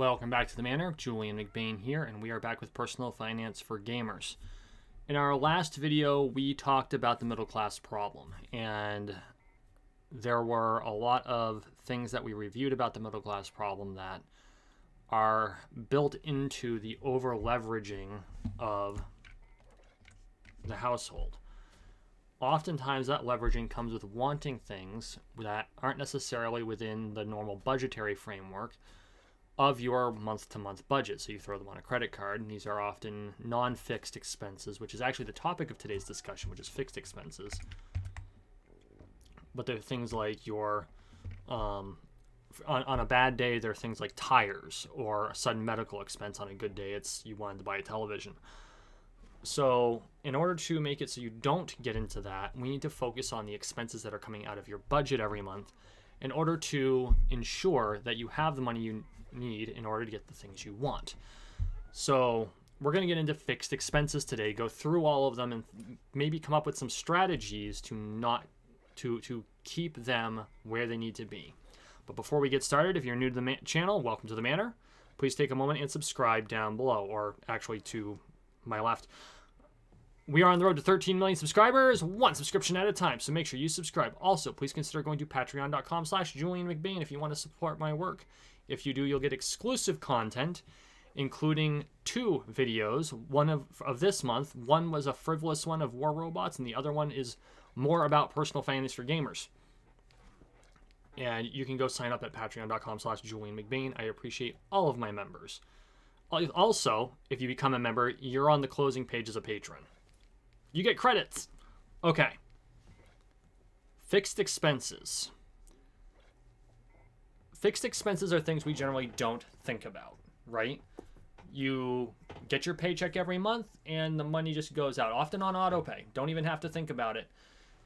Welcome back to the Manor. Julian McBain here, and we are back with personal finance for gamers. In our last video, we talked about the middle class problem, and there were a lot of things that we reviewed about the middle class problem that are built into the over leveraging of the household. Oftentimes that leveraging comes with wanting things that aren't necessarily within the normal budgetary framework of your month-to-month budget. So you throw them on a credit card, and these are often non-fixed expenses, which is actually the topic of today's discussion, which is fixed expenses. But they're things like your, on a bad day, there are things like tires or a sudden medical expense. On a good day, it's you wanted to buy a television. So in order to make it so you don't get into that, we need to focus on the expenses that are coming out of your budget every month in order to ensure that you have the money you need in order to get the things you want. So we're going to get into fixed expenses today, go through all of them, and maybe come up with some strategies to keep them where they need to be. But before we get started, if you're new to the channel, welcome to the Manor. Please take a moment and subscribe down below, or actually to my left. We are on the road to 13 million subscribers, one subscription at a time, so make sure you subscribe. Also, please consider going to patreon.com/JulianMcBain if you want to support my work. If you do, you'll get exclusive content, including 2 videos. One of this month, one was a frivolous one of war robots, and the other one is more about personal finance for gamers. And you can go sign up at patreon.com/JulianMcBain. I appreciate all of my members. Also, if you become a member, you're on the closing page as a patron. You get credits. Okay. Fixed expenses. Fixed expenses are things we generally don't think about, right? You get your paycheck every month and the money just goes out, often on auto pay. Don't even have to think about it.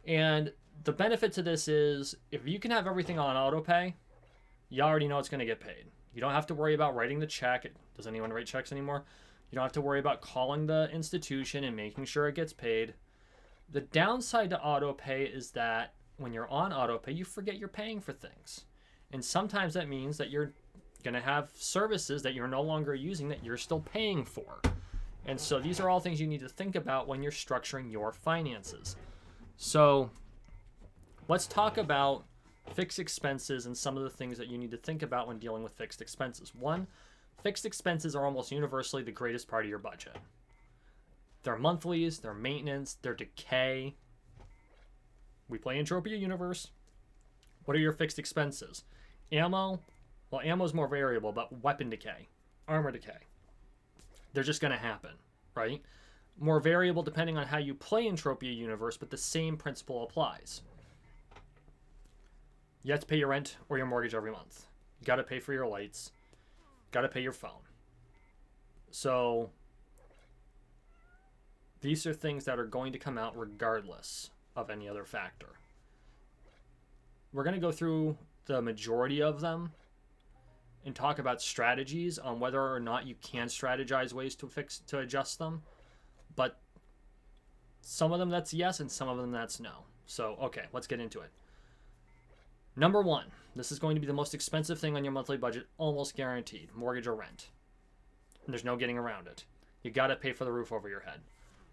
And the benefit to this is if you can have everything on auto pay, you already know it's going to get paid. You don't have to worry about writing the check. Does anyone write checks anymore? You don't have to worry about calling the institution and making sure it gets paid. The downside to auto pay is that when you're on auto pay, you forget you're paying for things. And sometimes that means that you're going to have services that you're no longer using that you're still paying for. And so these are all things you need to think about when you're structuring your finances. So let's talk about fixed expenses and some of the things that you need to think about when dealing with fixed expenses. One, fixed expenses are almost universally the greatest part of your budget. They're monthlies, they're maintenance, they're decay. We play Entropia universe. What are your fixed expenses? Ammo. Well, ammo is more variable, but weapon decay, armor decay. They're just going to happen, right? More variable depending on how you play Entropia universe, but the same principle applies. You have to pay your rent or your mortgage every month. You got to pay for your lights. Got to pay your phone. So these are things that are going to come out regardless of any other factor. We're going to go through the majority of them and talk about strategies on whether or not you can strategize ways to adjust them. But some of them that's yes and some of them that's no. So, okay, let's get into it. Number 1, this is going to be the most expensive thing on your monthly budget, almost guaranteed, mortgage or rent. And there's no getting around it. You got to pay for the roof over your head.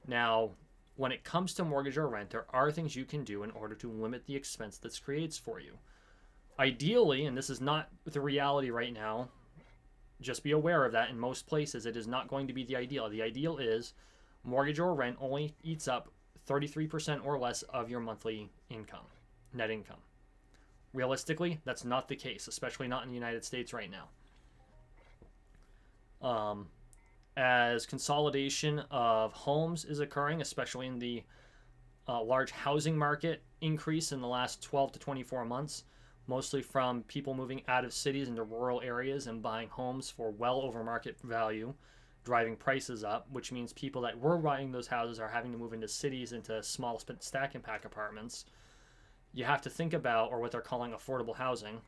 Now, when it comes to mortgage or rent, there are things you can do in order to limit the expense this creates for you. Ideally, and this is not the reality right now, just be aware of that. In most places, it is not going to be the ideal. The ideal is mortgage or rent only eats up 33% or less of your monthly income, net income. Realistically, that's not the case, especially not in the United States right now. As consolidation of homes is occurring, especially in the large housing market increase in the last 12 to 24 months, mostly from people moving out of cities into rural areas and buying homes for well over market value, driving prices up, which means people that were buying those houses are having to move into cities, into small stack and pack apartments. You have to think about, or what they're calling affordable housing,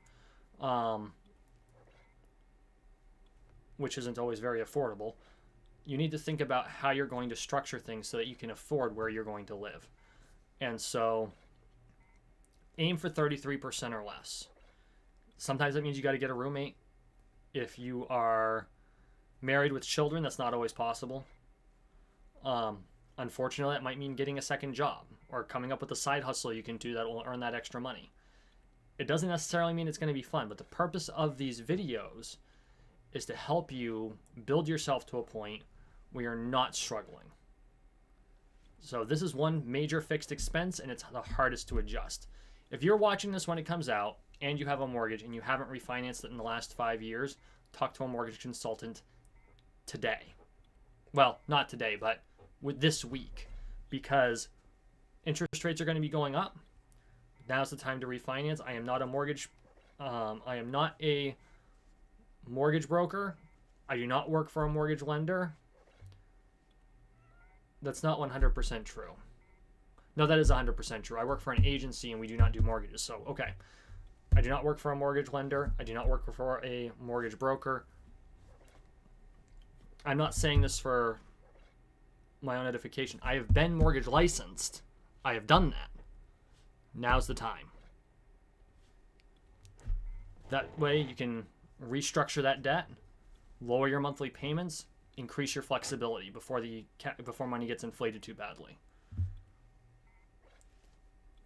which isn't always very affordable. You need to think about how you're going to structure things so that you can afford where you're going to live. And so aim for 33% or less. Sometimes that means you got to get a roommate. If you are married with children, that's not always possible. Unfortunately, that might mean getting a second job or coming up with a side hustle you can do that will earn that extra money. It doesn't necessarily mean it's going to be fun, but the purpose of these videos is to help you build yourself to a point where you're not struggling. So this is one major fixed expense, and it's the hardest to adjust. If you're watching this when it comes out and you have a mortgage and you haven't refinanced it in the last 5 years, talk to a mortgage consultant today. Well, not today, but with this week, because interest rates are going to be going up. Now's the time to refinance. I am not a mortgage broker. I do not work for a mortgage lender. That's not 100% true. No, that is 100% true. I work for an agency and we do not do mortgages. So, okay. I do not work for a mortgage lender. I do not work for a mortgage broker. I'm not saying this for my own edification. I have been mortgage licensed. I have done that. Now's the time. That way you can restructure that debt, lower your monthly payments, increase your flexibility before money gets inflated too badly.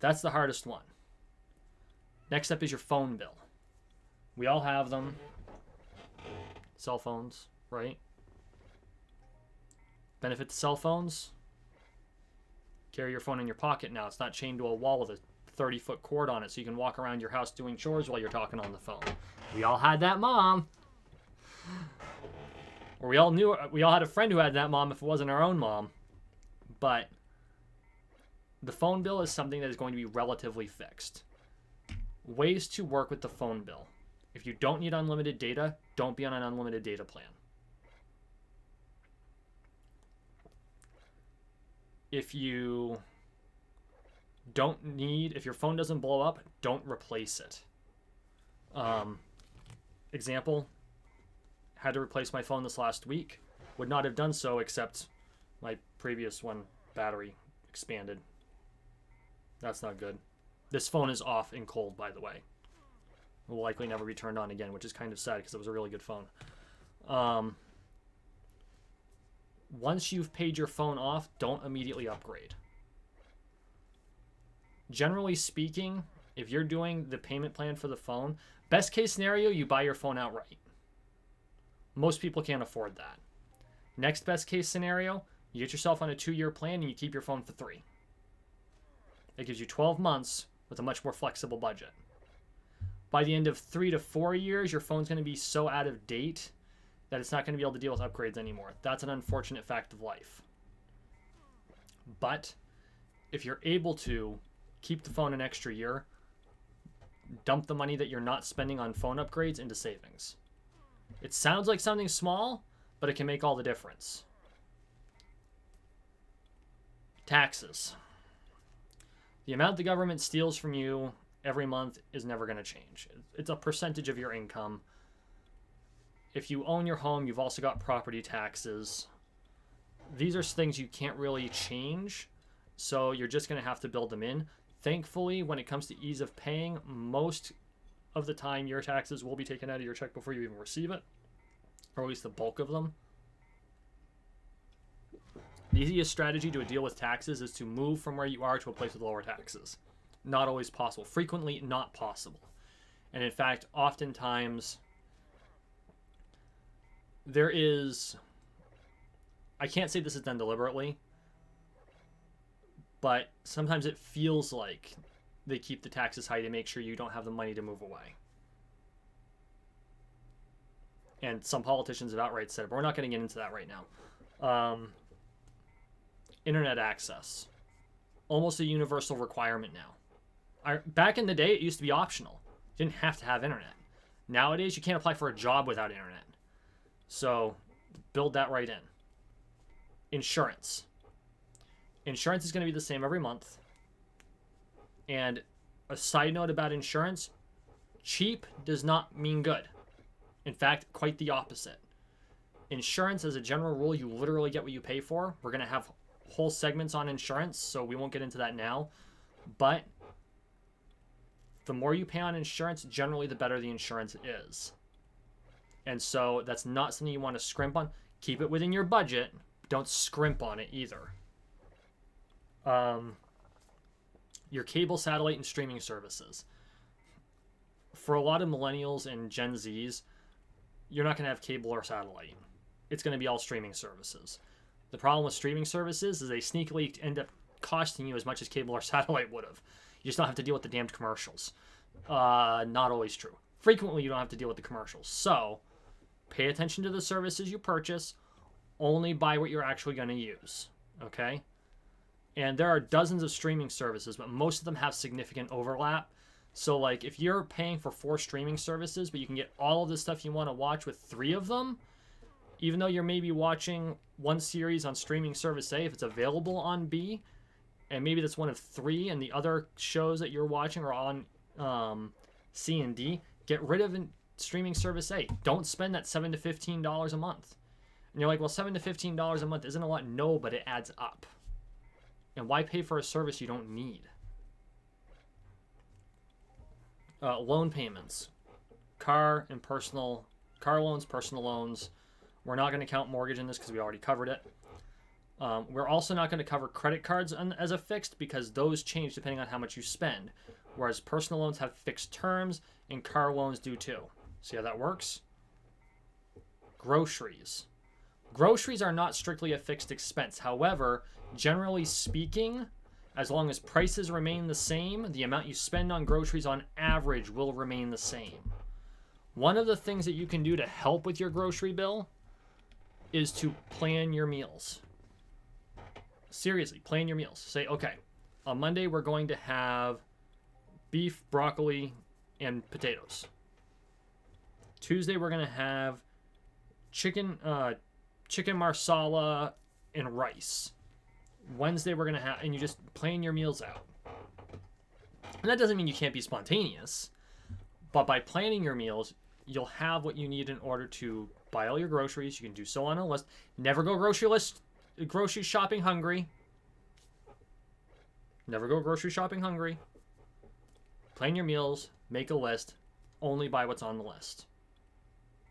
That's the hardest one. Next up is your phone bill. We all have them. Cell phones, right? Benefit to cell phones? Carry your phone in your pocket now. It's not chained to a wall with a 30-foot cord on it so you can walk around your house doing chores while you're talking on the phone. We all had that mom. Or we all had a friend who had that mom if it wasn't our own mom. But the phone bill is something that is going to be relatively fixed. Ways to work with the phone bill. If you don't need unlimited data, don't be on an unlimited data plan. If your phone doesn't blow up, don't replace it. Example, had to replace my phone this last week. Would not have done so except my previous one battery expanded. That's not good. This phone is off and cold, by the way. It will likely never be turned on again, which is kind of sad because it was a really good phone. Once you've paid your phone off, don't immediately upgrade. Generally speaking, if you're doing the payment plan for the phone, best case scenario, you buy your phone outright. Most people can't afford that. Next best case scenario, you get yourself on a 2-year plan and you keep your phone for 3. That gives you 12 months with a much more flexible budget. By the end of 3 to 4 years, your phone's going to be so out of date that it's not going to be able to deal with upgrades anymore. That's an unfortunate fact of life. But if you're able to keep the phone an extra year, dump the money that you're not spending on phone upgrades into savings. It sounds like something small, but it can make all the difference. Taxes. The amount the government steals from you every month is never going to change. It's a percentage of your income. If you own your home, you've also got property taxes. These are things you can't really change, so you're just going to have to build them in. Thankfully, when it comes to ease of paying, most of the time your taxes will be taken out of your check before you even receive it, or at least the bulk of them. The easiest strategy to deal with taxes is to move from where you are to a place with lower taxes. Not always possible. Frequently not possible. And in fact, oftentimes I can't say this is done deliberately, but sometimes it feels like they keep the taxes high to make sure you don't have the money to move away. And some politicians have outright said it, but we're not going to get into that right now. Internet access. Almost a universal requirement now. Back in the day, it used to be optional. You didn't have to have internet. Nowadays, you can't apply for a job without internet. So, build that right in. Insurance. Insurance is going to be the same every month. And a side note about insurance, cheap does not mean good. In fact, quite the opposite. Insurance, as a general rule, you literally get what you pay for. We're going to have whole segments on insurance, so we won't get into that now. But the more you pay on insurance, generally the better the insurance is. And so that's not something you want to scrimp on. Keep it within your budget. Don't scrimp on it either. Your cable, satellite, and streaming services. For a lot of millennials and Gen Zs, you're not going to have cable or satellite. It's going to be all streaming services. The problem with streaming services is they sneakily end up costing you as much as cable or satellite would have. You just don't have to deal with the damned commercials. Not always true. Frequently, you don't have to deal with the commercials. So, pay attention to the services you purchase. Only buy what you're actually going to use. Okay? And there are dozens of streaming services, but most of them have significant overlap. So, like, if you're paying for 4 streaming services, but you can get all of the stuff you want to watch with 3 of them, even though you're maybe watching one series on streaming service A, if it's available on B, and maybe that's one of 3, and the other shows that you're watching are on C and D, get rid of streaming service A. Don't spend that $7 to $15 a month. And you're like, well, $7 to $15 a month isn't a lot. No, but it adds up. And why pay for a service you don't need? Loan payments. Car loans, personal loans. We're not going to count mortgage in this because we already covered it. We're also not going to cover credit cards as a fixed because those change depending on how much you spend. Whereas personal loans have fixed terms and car loans do too. See how that works? Groceries. Groceries are not strictly a fixed expense. However, generally speaking, as long as prices remain the same, the amount you spend on groceries on average will remain the same. One of the things that you can do to help with your grocery bill is to plan your meals. Seriously, plan your meals. Say, okay, on Monday we're going to have beef, broccoli, and potatoes. Tuesday we're going to have chicken marsala and rice. Wednesday we're going to have, and you just plan your meals out. And that doesn't mean you can't be spontaneous, but by planning your meals, you'll have what you need in order to buy all your groceries. You can do so on a list. Never go grocery shopping hungry. Never go grocery shopping hungry. Plan your meals, make a list, only buy what's on the list.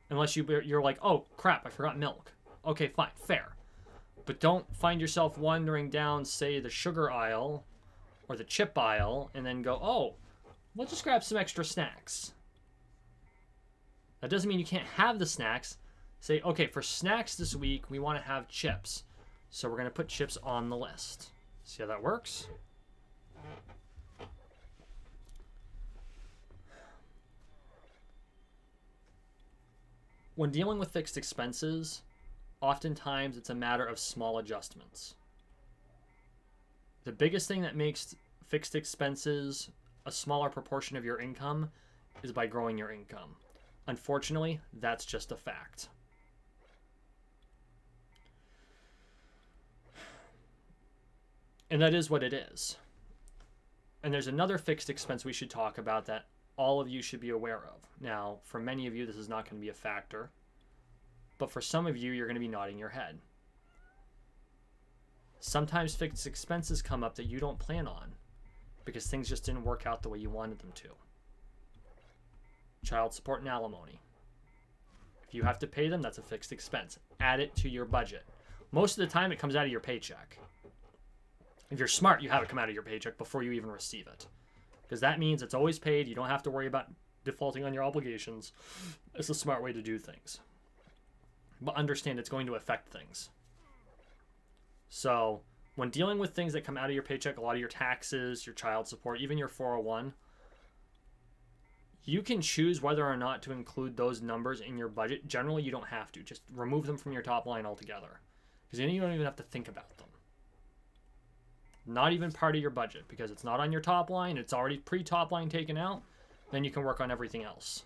Unless you're like, oh crap, I forgot milk. Okay, fine, fair. But don't find yourself wandering down, say, the sugar aisle or the chip aisle and then go, oh, let's just grab some extra snacks. That doesn't mean you can't have the snacks. Say, okay, for snacks this week, we want to have chips. So we're going to put chips on the list. See how that works? When dealing with fixed expenses, oftentimes it's a matter of small adjustments. The biggest thing that makes fixed expenses a smaller proportion of your income is by growing your income. Unfortunately, that's just a fact. And that is what it is. And there's another fixed expense we should talk about that all of you should be aware of. Now, for many of you, this is not going to be a factor. But for some of you, you're going to be nodding your head. Sometimes fixed expenses come up that you don't plan on because things just didn't work out the way you wanted them to. Child support and alimony. If you have to pay them, that's a fixed expense. Add it to your budget. Most of the time, it comes out of your paycheck. If you're smart, you have it come out of your paycheck before you even receive it. Because that means it's always paid. You don't have to worry about defaulting on your obligations. It's a smart way to do things. But understand it's going to affect things. So when dealing with things that come out of your paycheck, a lot of your taxes, your child support, even your 401, you can choose whether or not to include those numbers in your budget. Generally, you don't have to. Just remove them from your top line altogether. Because then you don't even have to think about them. Not even part of your budget because it's not on your top line. It's already pre-top line taken out. Then you can work on everything else.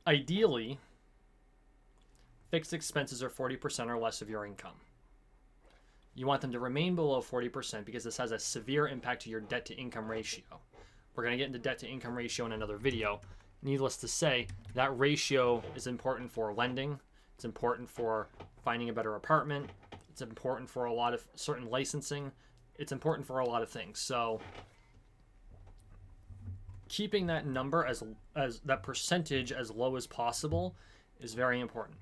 Ideally, fixed expenses are 40% or less of your income. You want them to remain below 40% because this has a severe impact to your debt to income ratio. We're going to get into debt to income ratio in another video. Needless to say, that ratio is important for lending. It's important for finding a better apartment. It's important for a lot of certain licensing. it's important for a lot of things. So keeping that number as that percentage as low as possible is very important.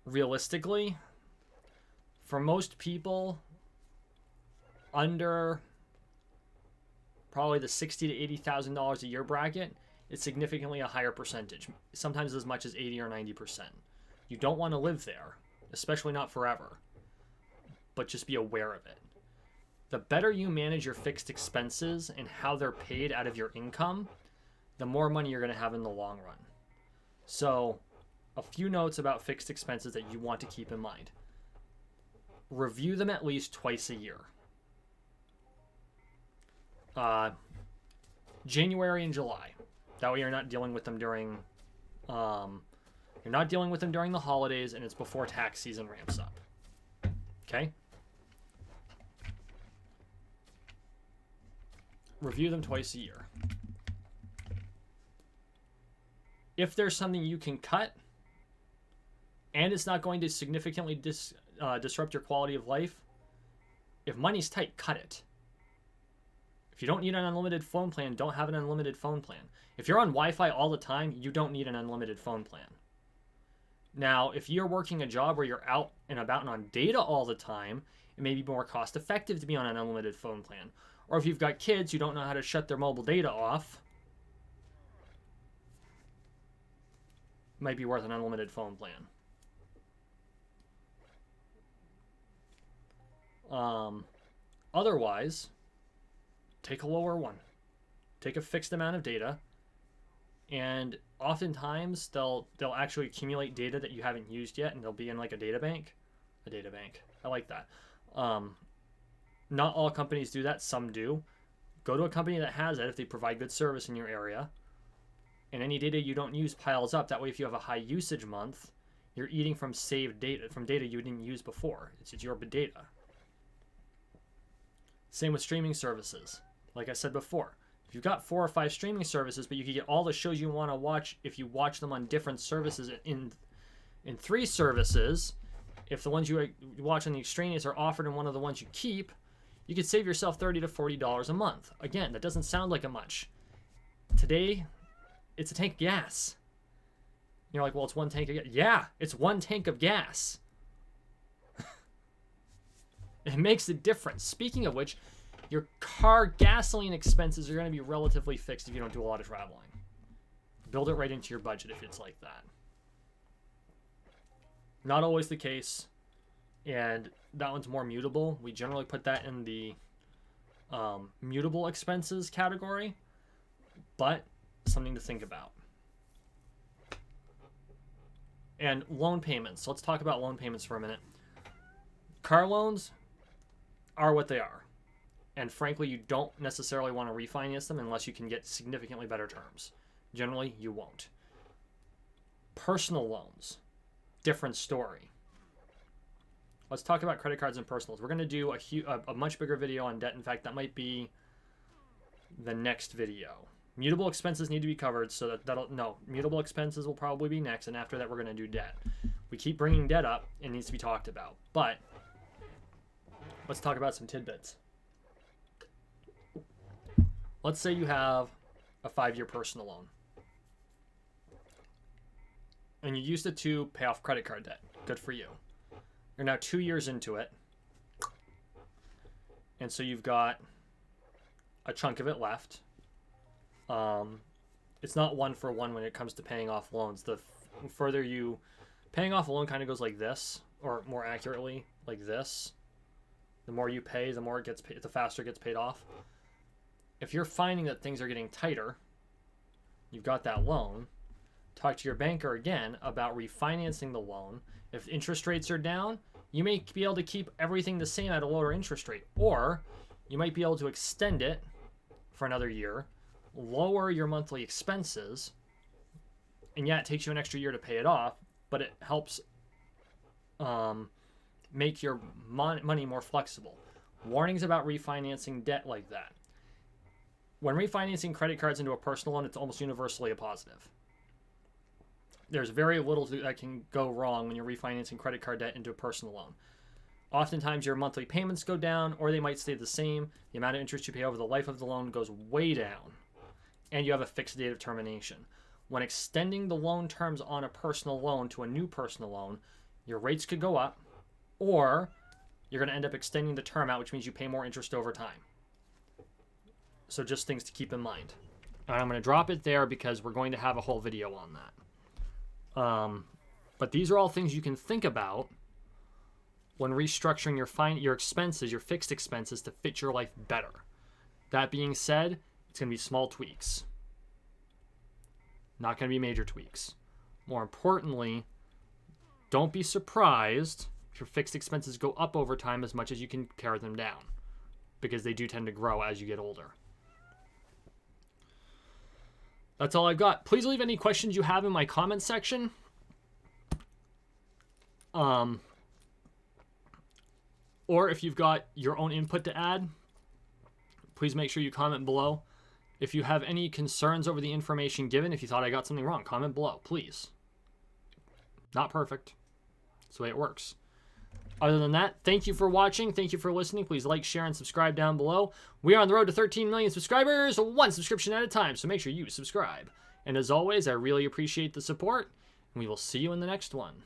Realistically, for most people under probably the $60,000 to $80,000 a year bracket, it's significantly a higher percentage, sometimes as much as 80 or 90%. You don't want to live there, especially not forever, but just be aware of it. The better you manage your fixed expenses and how they're paid out of your income, the more money you're going to have in the long run. So, a few notes about fixed expenses that you want to keep in mind. Review them at least twice a year. January and July. That way you're not dealing with them during the holidays, and it's before tax season ramps up. Okay? Review them twice a year. If there's something you can cut and it's not going to significantly disrupt your quality of life, if money's tight, cut it. If you don't need an unlimited phone plan, don't have an unlimited phone plan. If you're on Wi-Fi all the time, you don't need an unlimited phone plan. Now, if you're working a job where you're out and about and on data all the time, it may be more cost effective to be on an unlimited phone plan. Or if you've got kids who don't know how to shut their mobile data off, it might be worth an unlimited phone plan. Otherwise, take a lower one. Take a fixed amount of data, and oftentimes they'll actually accumulate data that you haven't used yet, and they'll be in like a data bank. I like that. Not all companies do that. Some do. Go to a company that has it if they provide good service in your area. And any data you don't use piles up. That way, if you have a high usage month, you're eating from saved data, from data you didn't use before. It's your data. Same with streaming services. Like I said before, if you've got 4 or 5 streaming services, but you can get all the shows you want to watch if you watch them on different services in 3 services, if the ones you watch on the extraneous are offered in one of the ones you keep, you could save yourself $30 to $40 a month. Again, that doesn't sound like much. Today, it's a tank of gas. You're like, well, it's 1 tank of gas. Yeah, it's 1 tank of gas. It makes a difference. Speaking of which, your car gasoline expenses are going to be relatively fixed if you don't do a lot of traveling. Build it right into your budget if it's like that. Not always the case, and that one's more mutable. We generally put that in the mutable expenses category, but something to think about. And loan payments. Let's talk about loan payments for a minute. Car loans are what they are. And frankly, you don't necessarily want to refinance them unless you can get significantly better terms. Generally, you won't. Personal loans, different story. Let's talk about credit cards and personals. We're going to do a much bigger video on debt. In fact, that might be the next video. Mutable expenses need to be covered, so mutable expenses will probably be next, and after that, we're going to do debt. We keep bringing debt up. It needs to be talked about. But let's talk about some tidbits. Let's say you have a 5-year personal loan, and you used it to pay off credit card debt. Good for you. You're now 2 years into it, and so you've got a chunk of it left. It's not one for one when it comes to paying off loans. The further paying off a loan kind of goes like this, or more accurately, like this. The more you pay, the more it gets paid, the faster it gets paid off. If you're finding that things are getting tighter, you've got that loan, talk to your banker again about refinancing the loan. If interest rates are down, you may be able to keep everything the same at a lower interest rate, or you might be able to extend it for another year, lower your monthly expenses, and yeah, it takes you an extra year to pay it off, but it helps make your money more flexible. Warnings about refinancing debt like that. When refinancing credit cards into a personal loan, it's almost universally a positive. There's very little that can go wrong when you're refinancing credit card debt into a personal loan. Oftentimes your monthly payments go down, or they might stay the same. The amount of interest you pay over the life of the loan goes way down, and you have a fixed date of termination. When extending the loan terms on a personal loan to a new personal loan, your rates could go up, or you're going to end up extending the term out, which means you pay more interest over time. So just things to keep in mind. And I'm going to drop it there because we're going to have a whole video on that. But these are all things you can think about when restructuring your expenses, your fixed expenses, to fit your life better. That being said, it's going to be small tweaks. Not going to be major tweaks. More importantly, don't be surprised if your fixed expenses go up over time as much as you can pare them down, because they do tend to grow as you get older. That's all I've got. Please leave any questions you have in my comment section. Or if you've got your own input to add, please make sure you comment below. If you have any concerns over the information given, if you thought I got something wrong, comment below, please. Not perfect. That's the way it works. Other than that, thank you for watching. Thank you for listening. Please like, share, and subscribe down below. We are on the road to 13 million subscribers, one subscription at a time, so make sure you subscribe. And as always, I really appreciate the support, and we will see you in the next one.